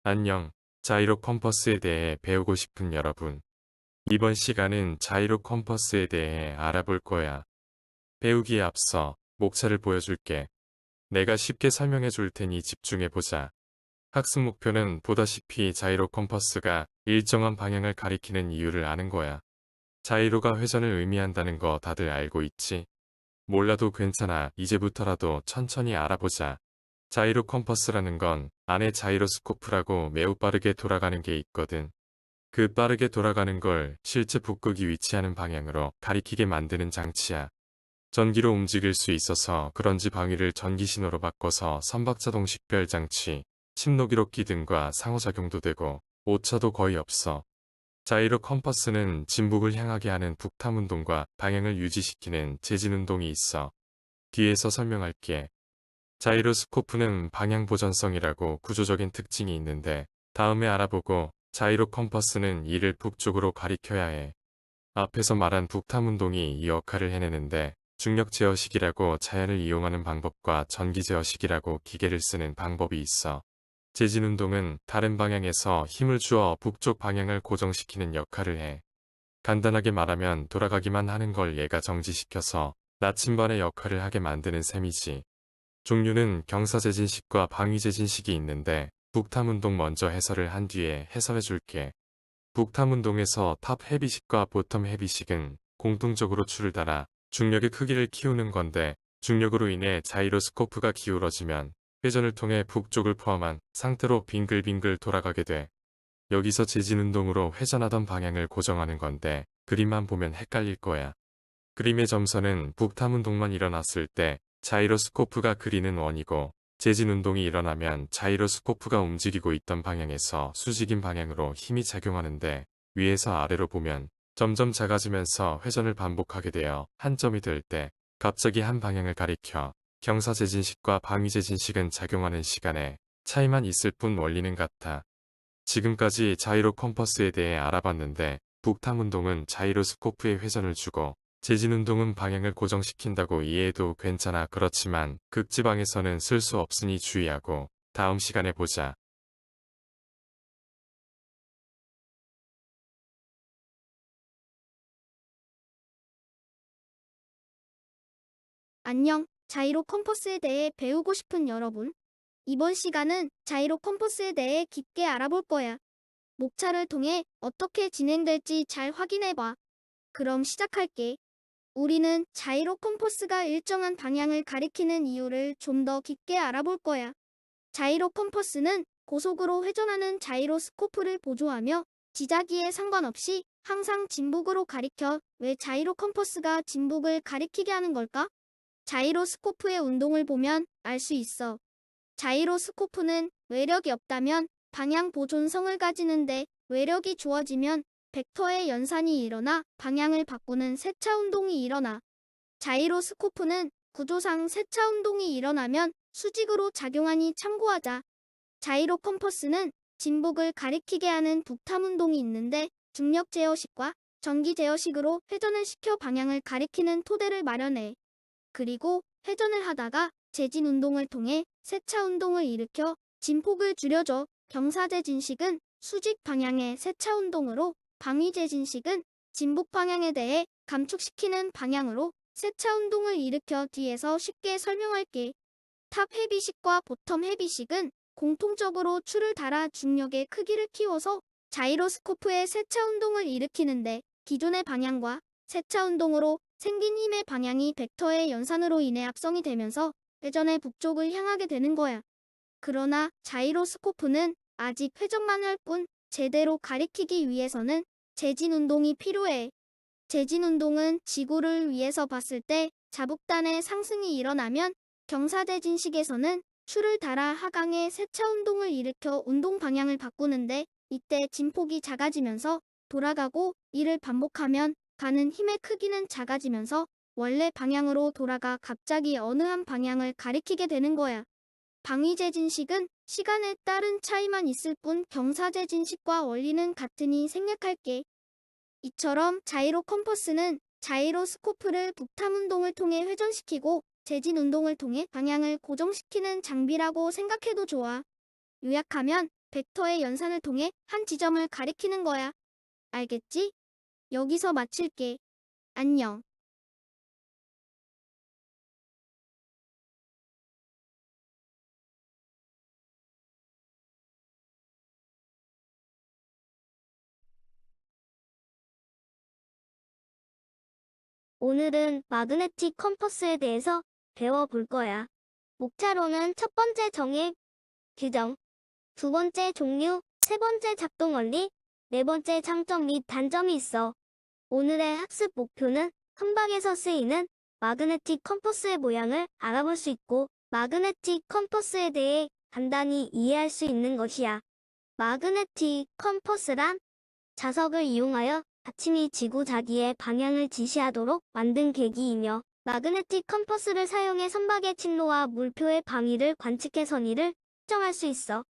안녕. 자이로 컴퍼스에 대해 배우고 싶은 여러분. 이번 시간은 자이로 컴퍼스에 대해 알아볼 거야. 배우기에 앞서 목차를 보여줄게. 내가 쉽게 설명해 줄 테니 집중해 보자. 학습 목표는 보다시피 자이로 컴퍼스가 일정한 방향을 가리키는 이유를 아는 거야. 자이로가 회전을 의미한다는 거 다들 알고 있지? 몰라도 괜찮아. 이제부터라도 천천히 알아보자. 자이로 컴퍼스라는 건 안에 자이로스코프라고 매우 빠르게 돌아가는 게 있거든. 그 빠르게 돌아가는 걸 실제 북극이 위치하는 방향으로 가리키게 만드는 장치야. 전기로 움직일 수 있어서 그런지 방위를 전기 신호로 바꿔서 선박자동 식별 장치, 침노기록기 등과 상호작용도 되고 오차도 거의 없어. 자이로 컴퍼스는 진북을 향하게 하는 북탐 운동과 방향을 유지시키는 제진 운동이 있어. 뒤에서 설명할게. 자이로스코프는 방향 보전성이라고 구조적인 특징이 있는데 다음에 알아보고 자이로 컴퍼스는 이를 북쪽으로 가리켜야 해. 앞에서 말한 북탐 운동이 이 역할을 해내는데 중력 제어식이라고 자연을 이용하는 방법과 전기 제어식이라고 기계를 쓰는 방법이 있어. 제진 운동은 다른 방향에서 힘을 주어 북쪽 방향을 고정시키는 역할을 해. 간단하게 말하면 돌아가기만 하는 걸 얘가 정지시켜서 나침반의 역할을 하게 만드는 셈이지. 종류는 경사제진식과 방위제진식이 있는데 북탐운동 먼저 해설을 한 뒤에 해설해 줄게. 북탐운동에서 탑 헤비식과 보텀 헤비식은 공통적으로 줄을 달아 중력의 크기를 키우는 건데 중력으로 인해 자이로스코프가 기울어지면 회전을 통해 북쪽을 포함한 상태로 빙글빙글 돌아가게 돼. 여기서 제진운동으로 회전하던 방향을 고정하는 건데 그림만 보면 헷갈릴 거야. 그림의 점선은 북탐운동만 일어났을 때 자이로스코프가 그리는 원이고 제진 운동이 일어나면 자이로스코프가 움직이고 있던 방향에서 수직인 방향으로 힘이 작용하는데 위에서 아래로 보면 점점 작아지면서 회전을 반복하게 되어 한 점이 될 때 갑자기 한 방향을 가리켜 경사제진식과 방위제진식은 작용하는 시간에 차이만 있을 뿐 원리는 같아. 지금까지 자이로 컴퍼스에 대해 알아봤는데 북탐 운동은 자이로스코프에 회전을 주고 제진 운동은 방향을 고정시킨다고 이해해도 괜찮아. 그렇지만 극지방에서는 쓸 수 없으니 주의하고 다음 시간에 보자. 안녕, 자이로 컴퍼스에 대해 배우고 싶은 여러분. 이번 시간은 자이로 컴퍼스에 대해 깊게 알아볼 거야. 목차를 통해 어떻게 진행될지 잘 확인해봐. 그럼 시작할게. 우리는 자이로 컴퍼스가 일정한 방향을 가리키는 이유를 좀 더 깊게 알아볼 거야. 자이로 컴퍼스는 고속으로 회전하는 자이로스코프를 보조하며 지자기에 상관없이 항상 진북으로 가리켜. 왜 자이로 컴퍼스가 진북을 가리키게 하는 걸까? 자이로스코프의 운동을 보면 알 수 있어. 자이로스코프는 외력이 없다면 방향 보존성을 가지는데 외력이 좋아지면 벡터의 연산이 일어나 방향을 바꾸는 세차 운동이 일어나. 자이로스코프는 구조상 세차 운동이 일어나면 수직으로 작용하니 참고하자. 자이로 컴퍼스는 진북을 가리키게 하는 북탐 운동이 있는데 중력 제어식과 전기 제어식으로 회전을 시켜 방향을 가리키는 토대를 마련해. 그리고 회전을 하다가 제진 운동을 통해 세차 운동을 일으켜 진폭을 줄여줘. 경사제진식은 수직 방향의 세차 운동으로 방위제진식은 진북 방향에 대해 감축시키는 방향으로 세차 운동을 일으켜. 뒤에서 쉽게 설명할게. 탑 헤비식과 보텀 헤비식은 공통적으로 줄을 달아 중력의 크기를 키워서 자이로스코프의 세차 운동을 일으키는데 기존의 방향과 세차 운동으로 생긴 힘의 방향이 벡터의 연산으로 인해 합성이 되면서 회전의 북쪽을 향하게 되는 거야. 그러나 자이로스코프는 아직 회전만 할 뿐 제대로 가리키기 위해서는 제진 운동이 필요해. 제진 운동은 지구를 위에서 봤을 때 자북단의 상승이 일어나면 경사제진식에서는 추를 달아 하강의 세차 운동을 일으켜 운동 방향을 바꾸는데 이때 진폭이 작아지면서 돌아가고 이를 반복하면 가는 힘의 크기는 작아지면서 원래 방향으로 돌아가 갑자기 어느 한 방향을 가리키게 되는 거야. 방위제진식은 시간에 따른 차이만 있을 뿐 경사제진식과 원리는 같으니 생략할게. 이처럼 자이로 컴퍼스는 자이로스코프를 북탐 운동을 통해 회전시키고 제진 운동을 통해 방향을 고정시키는 장비라고 생각해도 좋아. 요약하면 벡터의 연산을 통해 한 지점을 가리키는 거야. 알겠지? 여기서 마칠게. 안녕. 오늘은 마그네틱 컴퍼스에 대해서 배워볼 거야. 목차로는 첫 번째 정의, 규정, 두 번째 종류, 세 번째 작동 원리, 네 번째 장점 및 단점이 있어. 오늘의 학습 목표는 선박에서 쓰이는 마그네틱 컴퍼스의 모양을 알아볼 수 있고, 마그네틱 컴퍼스에 대해 간단히 이해할 수 있는 것이야. 마그네틱 컴퍼스란 자석을 이용하여 받침이 지구 자기의 방향을 지시하도록 만든 계기이며, 마그네틱 컴퍼스를 사용해 선박의 진로와 물표의 방위를 관측해 선의를 측정할 수 있어.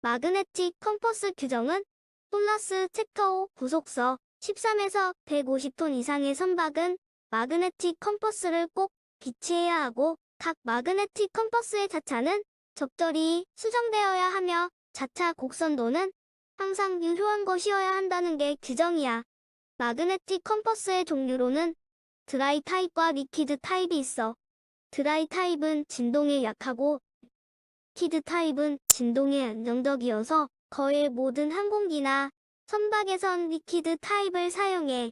마그네틱 컴퍼스 규정은 솔라스 챕터 5 부속서 13에서 150톤 이상의 선박은 마그네틱 컴퍼스를 꼭 비치해야 하고, 각 마그네틱 컴퍼스의 자차는 적절히 수정되어야 하며, 자차 곡선도는 항상 유효한 것이어야 한다는 게 규정이야. 마그네틱 컴퍼스의 종류로는 드라이 타입과 리퀴드 타입이 있어. 드라이 타입은 진동에 약하고, 리퀴드 타입은 진동에 안정적이어서 거의 모든 항공기나 선박에선 리퀴드 타입을 사용해.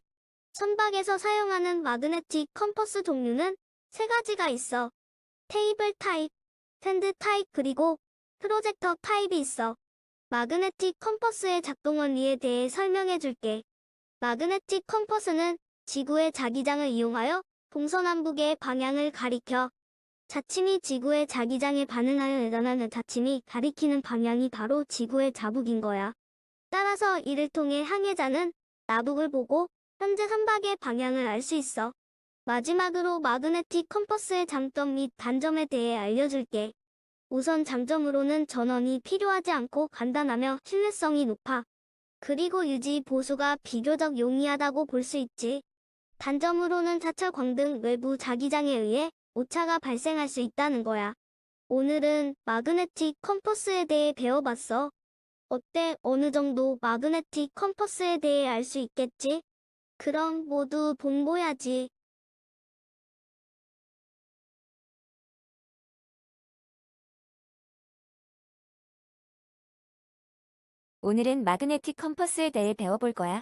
선박에서 사용하는 마그네틱 컴퍼스 종류는 세 가지가 있어. 테이블 타입, 샌드 타입 그리고 프로젝터 타입이 있어. 마그네틱 컴퍼스의 작동 원리에 대해 설명해 줄게. 마그네틱 컴퍼스는 지구의 자기장을 이용하여 동서남북의 방향을 가리켜. 자침이 지구의 자기장에 반응하여 일어나는 자침이 가리키는 방향이 바로 지구의 자북인 거야. 따라서 이를 통해 항해자는 나북을 보고 현재 선박의 방향을 알 수 있어. 마지막으로 마그네틱 컴퍼스의 장점 및 단점에 대해 알려줄게. 우선 장점으로는 전원이 필요하지 않고 간단하며 신뢰성이 높아. 그리고 유지 보수가 비교적 용이하다고 볼 수 있지. 단점으로는 자철 광등 외부 자기장에 의해 오차가 발생할 수 있다는 거야. 오늘은 마그네틱 컴퍼스에 대해 배워봤어. 어때? 어느 정도 마그네틱 컴퍼스에 대해 알 수 있겠지? 그럼 모두 본보야지. 오늘은 마그네틱 컴퍼스에 대해 배워볼 거야.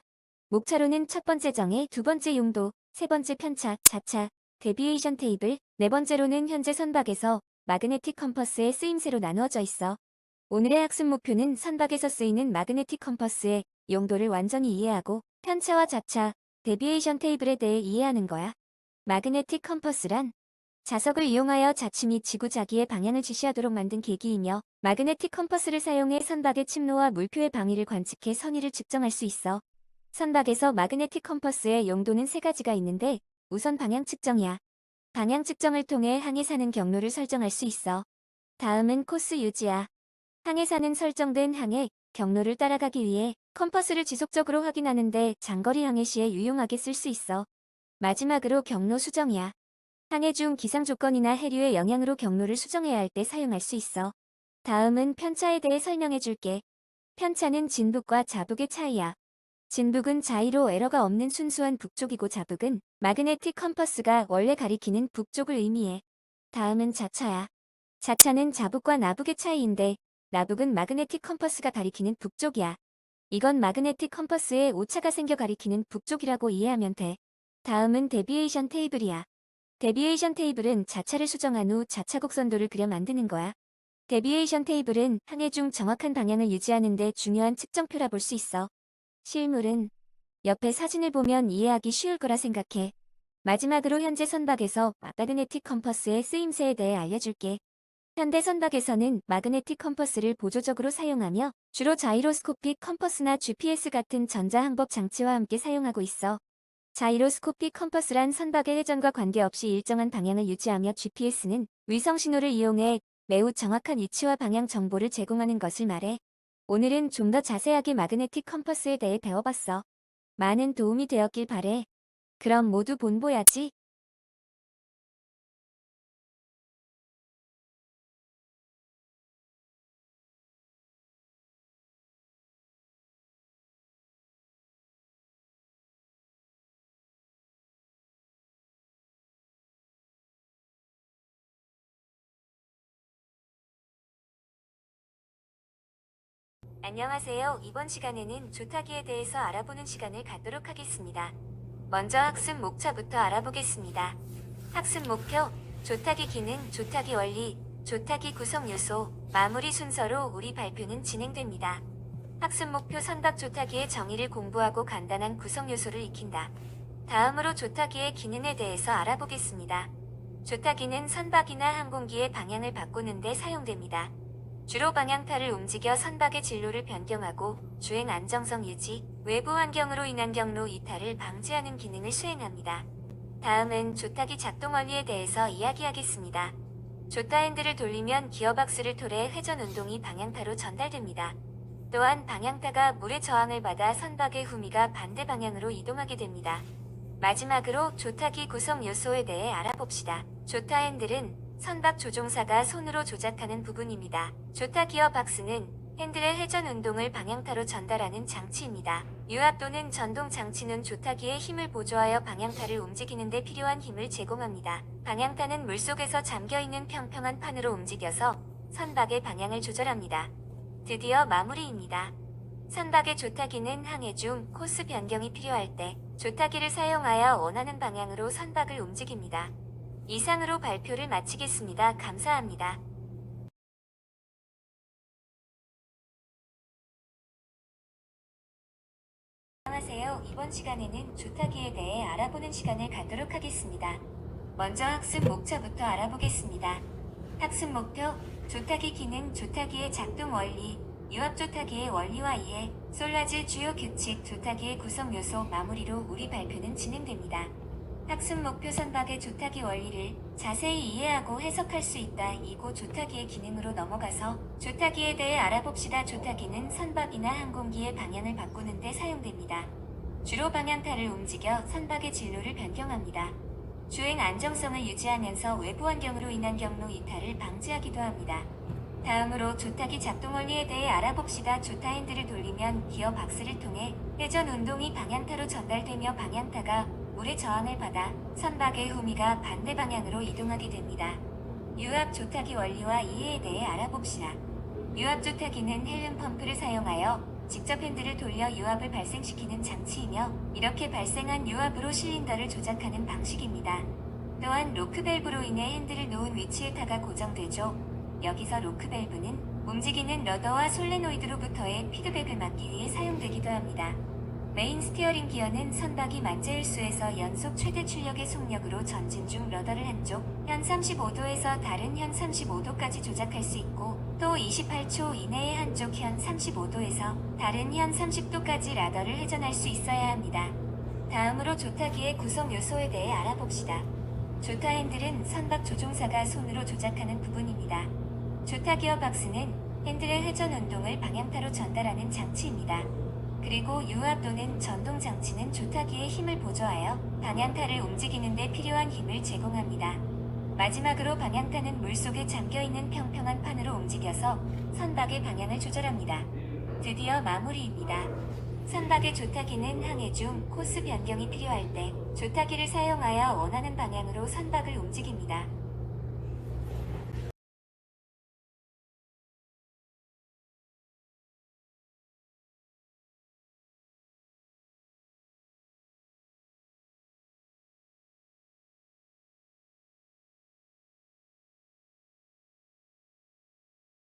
목차로는 첫 번째 정의, 두 번째 용도, 세 번째 편차, 자차, 데비에이션 테이블, 네 번째로는 현재 선박에서 마그네틱 컴퍼스의 쓰임새로 나누어져 있어. 오늘의 학습 목표는 선박에서 쓰이는 마그네틱 컴퍼스의 용도를 완전히 이해하고 편차와 자차, 데비에이션 테이블에 대해 이해하는 거야. 마그네틱 컴퍼스란 자석을 이용하여 자침이 지구 자기의 방향을 지시하도록 만든 계기이며, 마그네틱 컴퍼스를 사용해 선박의 침로와 물표의 방위를 관측해 선의를 측정할 수 있어. 선박에서 마그네틱 컴퍼스의 용도는 세 가지가 있는데, 우선 방향 측정이야. 방향 측정을 통해 항해사는 경로를 설정할 수 있어. 다음은 코스 유지야. 항해사는 설정된 항해, 경로를 따라가기 위해 컴퍼스를 지속적으로 확인하는데 장거리 항해 시에 유용하게 쓸 수 있어. 마지막으로 경로 수정이야. 항해 중 기상 조건이나 해류의 영향으로 경로를 수정해야 할 때 사용할 수 있어. 다음은 편차에 대해 설명해 줄게. 편차는 진북과 자북의 차이야. 진북은 자이로 에러가 없는 순수한 북쪽이고, 자북은 마그네틱 컴퍼스가 원래 가리키는 북쪽을 의미해. 다음은 자차야. 자차는 자북과 나북의 차이인데, 나북은 마그네틱 컴퍼스가 가리키는 북쪽이야. 이건 마그네틱 컴퍼스에 오차가 생겨 가리키는 북쪽이라고 이해하면 돼. 다음은 데비에이션 테이블이야. 데비에이션 테이블은 자차를 수정한 후 자차 곡선도를 그려 만드는 거야. 데비에이션 테이블은 항해 중 정확한 방향을 유지하는 데 중요한 측정표라 볼 수 있어. 실물은 옆에 사진을 보면 이해하기 쉬울 거라 생각해. 마지막으로 현재 선박에서 마그네틱 컴퍼스의 쓰임새에 대해 알려줄게. 현대 선박에서는 마그네틱 컴퍼스를 보조적으로 사용하며 주로 자이로스코픽 컴퍼스나 GPS 같은 전자항법 장치와 함께 사용하고 있어. 자이로스코픽 컴퍼스란 선박의 회전과 관계없이 일정한 방향을 유지하며, GPS는 위성 신호를 이용해 매우 정확한 위치와 방향 정보를 제공하는 것을 말해. 오늘은 좀 더 자세하게 마그네틱 컴퍼스에 대해 배워봤어. 많은 도움이 되었길 바래. 그럼 모두 본보야지. 안녕하세요. 이번 시간에는 조타기에 대해서 알아보는 시간을 갖도록 하겠습니다. 먼저 학습 목차부터 알아보겠습니다. 학습 목표, 조타기 기능, 조타기 원리, 조타기 구성 요소, 마무리 순서로 우리 발표는 진행됩니다. 학습 목표 선박 조타기의 정의를 공부하고 간단한 구성 요소를 익힌다. 다음으로 조타기의 기능에 대해서 알아보겠습니다. 조타기는 선박이나 항공기의 방향을 바꾸는 데 사용됩니다. 주로 방향타를 움직여 선박의 진로를 변경하고 주행 안정성 유지, 외부 환경으로 인한 경로 이탈을 방지하는 기능을 수행합니다. 다음은 조타기 작동 원리에 대해서 이야기하겠습니다. 조타 핸들을 돌리면 기어박스를 통해 회전 운동이 방향타로 전달됩니다. 또한 방향타가 물의 저항을 받아 선박의 후미가 반대 방향으로 이동하게 됩니다. 마지막으로 조타기 구성 요소에 대해 알아봅시다. 조타 핸들은 선박 조종사가 손으로 조작하는 부분입니다. 조타 기어 박스는 핸들의 회전 운동을 방향타로 전달하는 장치입니다. 유압 또는 전동 장치는 조타기의 힘을 보조하여 방향타를 움직이는 데 필요한 힘을 제공합니다. 방향타는 물속에서 잠겨있는 평평한 판으로 움직여서 선박의 방향을 조절합니다. 드디어 마무리입니다. 선박의 조타기는 항해 중 코스 변경이 필요할 때 조타기를 사용하여 원하는 방향으로 선박을 움직입니다. 이상으로 발표를 마치겠습니다. 감사합니다. 안녕하세요. 이번 시간에는 조타기에 대해 알아보는 시간을 갖도록 하겠습니다. 먼저 학습 목차부터 알아보겠습니다. 학습 목표, 조타기 기능, 조타기의 작동 원리, 유압 조타기의 원리와 이해, 솔라즈 주요 규칙, 조타기의 구성 요소, 마무리로 우리 발표는 진행됩니다. 학습 목표 선박의 조타기 원리를 자세히 이해하고 해석할 수 있다. 이고 조타기의 기능으로 넘어가서 조타기에 대해 알아봅시다. 조타기는 선박이나 항공기의 방향을 바꾸는 데 사용됩니다. 주로 방향타를 움직여 선박의 진로를 변경합니다. 주행 안정성을 유지하면서 외부 환경으로 인한 경로 이탈을 방지하기도 합니다. 다음으로 조타기 작동 원리에 대해 알아봅시다. 조타 핸들을 돌리면 기어 박스를 통해 회전 운동이 방향타로 전달되며 방향타가 물의 저항을 받아 선박의 후미가 반대 방향으로 이동하게 됩니다. 유압 조타기 원리와 이해에 대해 알아봅시다. 유압 조타기는 헬륨 펌프를 사용하여 직접 핸들을 돌려 유압을 발생시키는 장치이며 이렇게 발생한 유압으로 실린더를 조작하는 방식입니다. 또한 로크 밸브로 인해 핸들을 놓은 위치에 타가 고정되죠. 여기서 로크 밸브는 움직이는 러더와 솔레노이드로부터의 피드백을 막기 위해 사용되기도 합니다. 메인 스티어링 기어는 선박이 만재일수에서 연속 최대 출력의 속력으로 전진 중 러더를 한쪽 현 35도에서 다른 현 35도까지 조작할 수 있고 또 28초 이내에 한쪽 현 35도에서 다른 현 30도까지 라더를 회전할 수 있어야 합니다. 다음으로 조타기의 구성 요소에 대해 알아봅시다. 조타 핸들은 선박 조종사가 손으로 조작하는 부분입니다. 조타 기어 박스는 핸들의 회전 운동을 방향타로 전달하는 장치입니다. 그리고 유압 또는 전동 장치는 조타기의 힘을 보조하여 방향타를 움직이는 데 필요한 힘을 제공합니다. 마지막으로 방향타는 물속에 잠겨있는 평평한 판으로 움직여서 선박의 방향을 조절합니다. 드디어 마무리입니다. 선박의 조타기는 항해 중 코스 변경이 필요할 때 조타기를 사용하여 원하는 방향으로 선박을 움직입니다.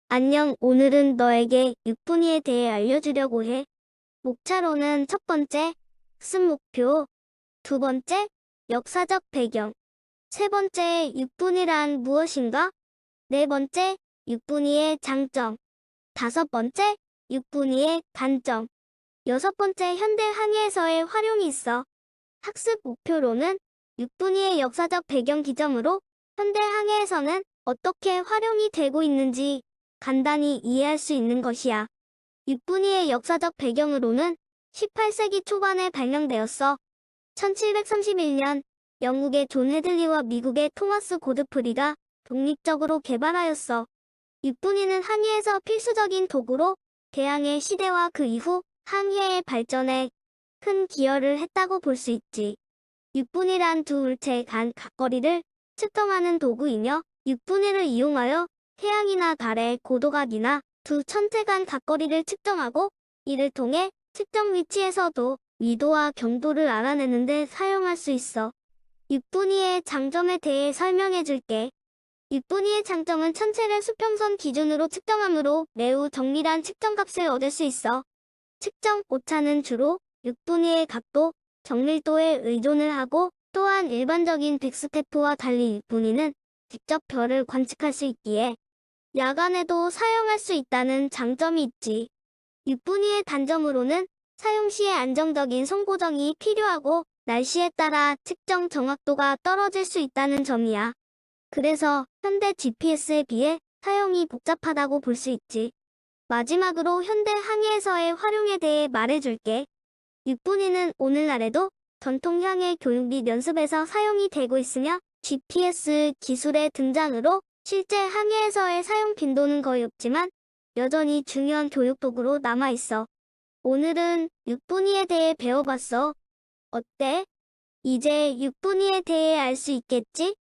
안녕, 오늘은 너에게 육분위에 대해 알려주려고 해. 목차로는 첫 번째, 학습 목표, 두 번째, 역사적 배경, 세 번째, 육분위란 무엇인가? 네 번째, 육분위의 장점, 다섯 번째, 육분위의 단점, 여섯 번째, 현대 항해에서의 활용이 있어. 학습 목표로는 육분위의 역사적 배경 기점으로 현대 항해에서는 어떻게 활용이 되고 있는지 간단히 이해할 수 있는 것이야. 육분위의 역사적 배경으로는 18세기 초반에 발명되었어. 1731년 영국의 존 헤들리와 미국의 토마스 고드프리가 독립적으로 개발하였어. 육분위는 항해에서 필수적인 도구로 대항해 시대와 그 이후 항해의 발전에 큰 기여를 했다고 볼 수 있지. 육분위란 두 물체 간 각거리를 측정하는 도구이며 육분위를 이용하여 태양이나 달의 고도각이나 두 천체 간 각거리를 측정하고 이를 통해 측정 위치에서도 위도와 경도를 알아내는 데 사용할 수 있어. 육분위의 장점에 대해 설명해 줄게. 육분위의 장점은 천체를 수평선 기준으로 측정하므로 매우 정밀한 측정값을 얻을 수 있어. 측정 오차는 주로 육분위의 각도, 정밀도에 의존을 하고 또한 일반적인 백스태프와 달리 육분위는 직접 별을 관측할 수 있기에 야간에도 사용할 수 있다는 장점이 있지. 육분위의 단점으로는 사용 시에 안정적인 송고정이 필요하고 날씨에 따라 측정 정확도가 떨어질 수 있다는 점이야. 그래서 현대 GPS에 비해 사용이 복잡하다고 볼 수 있지. 마지막으로 현대 항해에서의 활용에 대해 말해줄게. 육분위는 오늘날에도 전통 항해 교육 및 연습에서 사용이 되고 있으며 GPS 기술의 등장으로 실제 항해에서의 사용 빈도는 거의 없지만 여전히 중요한 교육 도구로 남아있어. 오늘은 육분위에 대해 배워봤어. 어때? 이제 육분위에 대해 알 수 있겠지?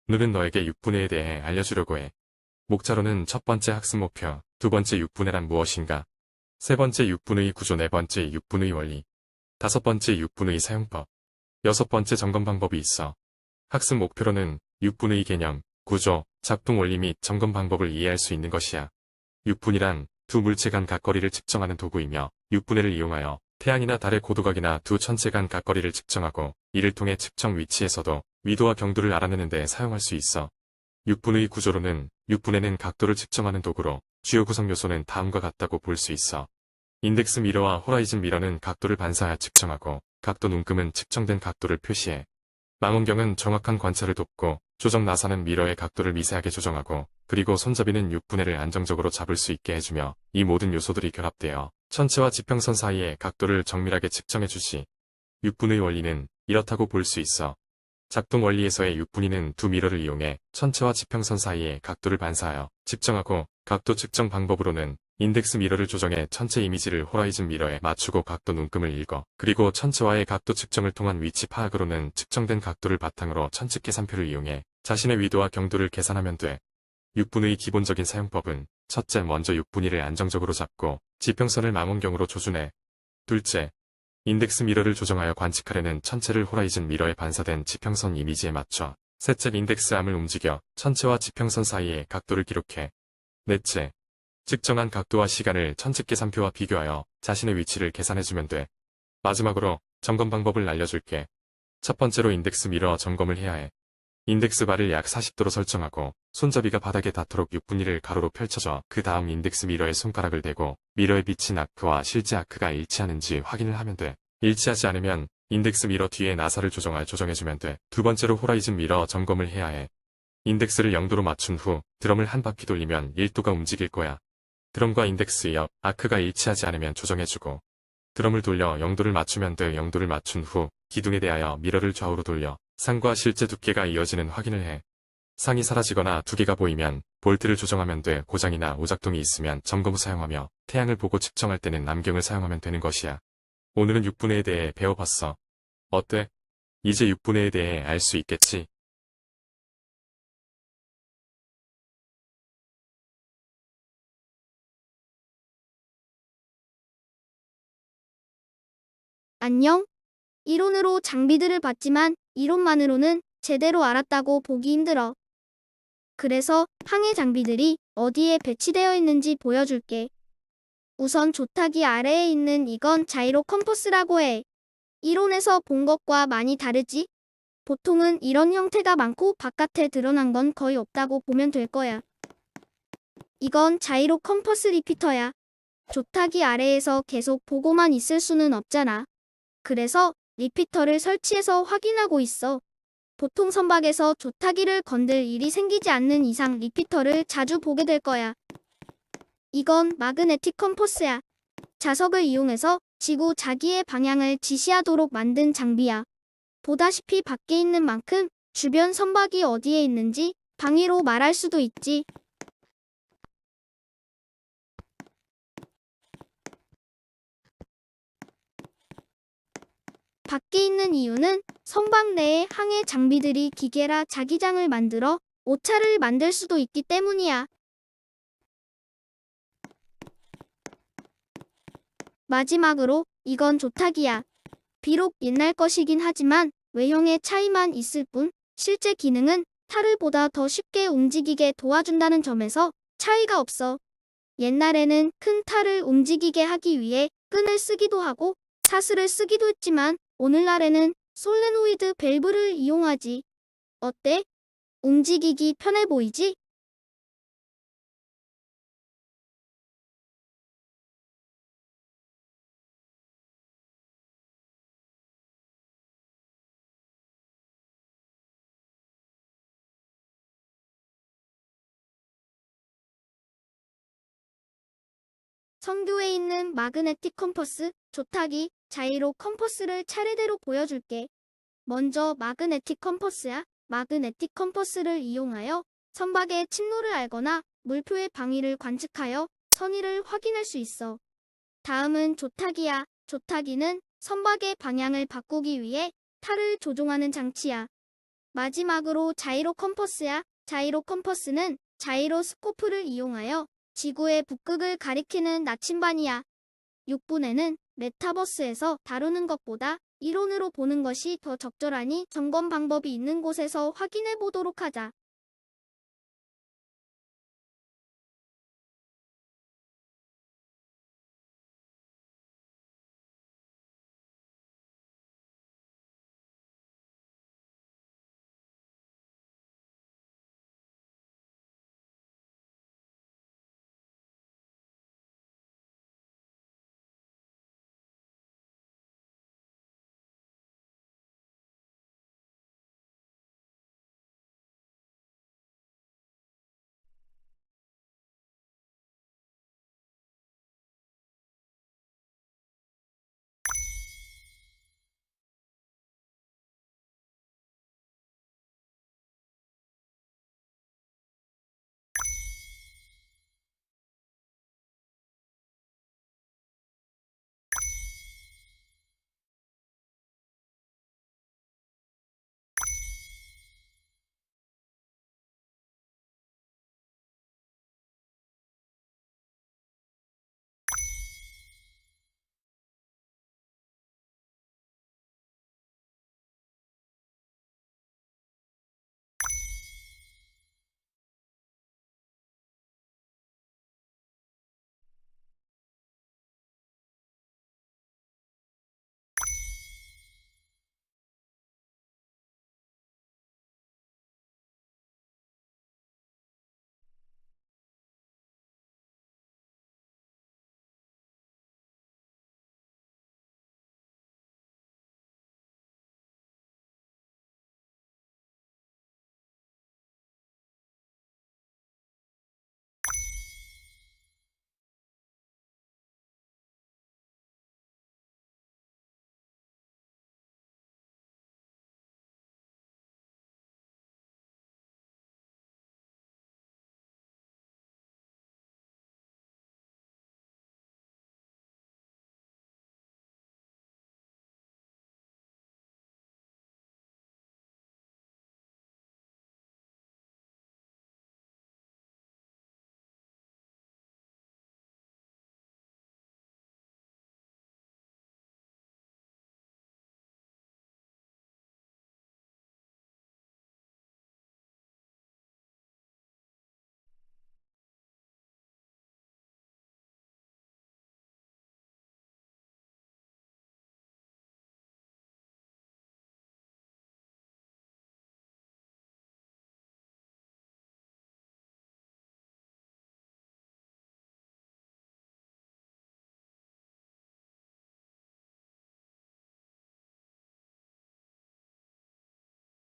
오늘은 너에게 육분위에 대해 알려주려고 해. 목차로는 첫 번째 학습 목표, 두 번째 육분위란 무엇인가, 세 번째 육분위 구조, 네 번째 육분위 원리, 다섯 번째 육분위 사용법, 여섯 번째 점검 방법이 있어. 학습 목표로는 육분위 개념, 구조, 작동 원리 및 점검 방법을 이해할 수 있는 것이야. 육분위란 두 물체 간 각거리를 측정하는 도구이며 육분위를 이용하여 태양이나 달의 고도각이나 두 천체 간 각거리를 측정하고 이를 통해 측정 위치에서도 위도와 경도를 알아내는 데 사용할 수 있어. 육분위 구조로는 육분위는 각도를 측정하는 도구로 주요 구성 요소는 다음과 같다고 볼 수 있어. 인덱스 미러와 호라이즌 미러는 각도를 반사하여 측정하고 각도 눈금은 측정된 각도를 표시해. 망원경은 정확한 관찰을 돕고 조정 나사는 미러의 각도를 미세하게 조정하고 그리고 손잡이는 육분위를 안정적으로 잡을 수 있게 해주며 이 모든 요소들이 결합되어 천체와 지평선 사이의 각도를 정밀하게 측정해 주지. 육분위 원리는 이렇다고 볼 수 있어. 작동 원리에서의 육분위는 두 미러를 이용해 천체와 지평선 사이의 각도를 반사하여 측정하고 각도 측정 방법으로는 인덱스 미러를 조정해 천체 이미지를 호라이즌 미러에 맞추고 각도 눈금을 읽어 그리고 천체와의 각도 측정을 통한 위치 파악으로는 측정된 각도를 바탕으로 천측 계산표를 이용해 자신의 위도와 경도를 계산하면 돼. 육분위의 기본적인 사용법은 첫째, 먼저 육분위를 안정적으로 잡고 지평선을 망원경으로 조준해. 둘째, 인덱스 미러를 조정하여 관측하려는 천체를 호라이즌 미러에 반사된 지평선 이미지에 맞춰. 셋째, 인덱스 암을 움직여 천체와 지평선 사이의 각도를 기록해. 넷째, 측정한 각도와 시간을 천측 계산표와 비교하여 자신의 위치를 계산해주면 돼. 마지막으로 점검 방법을 알려줄게. 첫 번째로 인덱스 미러 점검을 해야 해. 인덱스 바를 약 40도로 설정하고 손잡이가 바닥에 닿도록 육분위를 가로로 펼쳐줘. 그 다음 인덱스 미러에 손가락을 대고 미러에 비친 아크와 실제 아크가 일치하는지 확인을 하면 돼. 일치하지 않으면 인덱스 미러 뒤에 나사를 조정하여 조정해주면 돼. 두 번째로 호라이즌 미러 점검을 해야 해. 인덱스를 0도로 맞춘 후 드럼을 한 바퀴 돌리면 1도가 움직일 거야. 드럼과 인덱스 옆 아크가 일치하지 않으면 조정해주고 드럼을 돌려 0도를 맞추면 돼. 0도를 맞춘 후 기둥에 대하여 미러를 좌우로 돌려 상과 실제 두께가 이어지는 확인을 해. 상이 사라지거나 두께가 보이면 볼트를 조정하면 돼. 고장이나 오작동이 있으면 점검 후 사용하며 태양을 보고 측정할 때는 안경을 사용하면 되는 것이야. 오늘은 육분위에 대해 배워봤어. 어때? 이제 육분위에 대해 알 수 있겠지? 안녕? 이론으로 장비들을 봤지만 이론만으로는 제대로 알았다고 보기 힘들어. 그래서 항해 장비들이 어디에 배치되어 있는지 보여줄게. 우선 조타기 아래에 있는 이건 자이로 컴퍼스라고 해. 이론에서 본 것과 많이 다르지? 보통은 이런 형태가 많고 바깥에 드러난 건 거의 없다고 보면 될 거야. 이건 자이로 컴퍼스 리피터야. 조타기 아래에서 계속 보고만 있을 수는 없잖아. 그래서 리피터를 설치해서 확인하고 있어. 보통 선박에서 조타기를 건들 일이 생기지 않는 이상 리피터를 자주 보게 될 거야. 이건 마그네틱 컴퍼스야. 자석을 이용해서 지구 자기의 방향을 지시하도록 만든 장비야. 보다시피 밖에 있는 만큼 주변 선박이 어디에 있는지 방위로 말할 수도 있지. 밖에 있는 이유는 선박 내에 항해 장비들이 기계라 자기장을 만들어 오차를 만들 수도 있기 때문이야. 마지막으로 이건 조타기야. 비록 옛날 것이긴 하지만 외형의 차이만 있을 뿐 실제 기능은 탈을 보다 더 쉽게 움직이게 도와준다는 점에서 차이가 없어. 옛날에는 큰 탈을 움직이게 하기 위해 끈을 쓰기도 하고 사슬을 쓰기도 했지만 오늘날에는 솔레노이드 밸브를 이용하지. 어때? 움직이기 편해 보이지? 성교에 있는 마그네틱 컴퍼스, 조타기, 자이로 컴퍼스를 차례대로 보여줄게. 먼저 마그네틱 컴퍼스야. 마그네틱 컴퍼스를 이용하여 선박의 침로를 알거나 물표의 방위를 관측하여 선의를 확인할 수 있어. 다음은 조타기야. 조타기는 선박의 방향을 바꾸기 위해 탈을 조종하는 장치야. 마지막으로 자이로 컴퍼스야. 자이로 컴퍼스는 자이로스코프를 이용하여 지구의 북극을 가리키는 나침반이야. 6분에는 메타버스에서 다루는 것보다 이론으로 보는 것이 더 적절하니 점검 방법이 있는 곳에서 확인해 보도록 하자.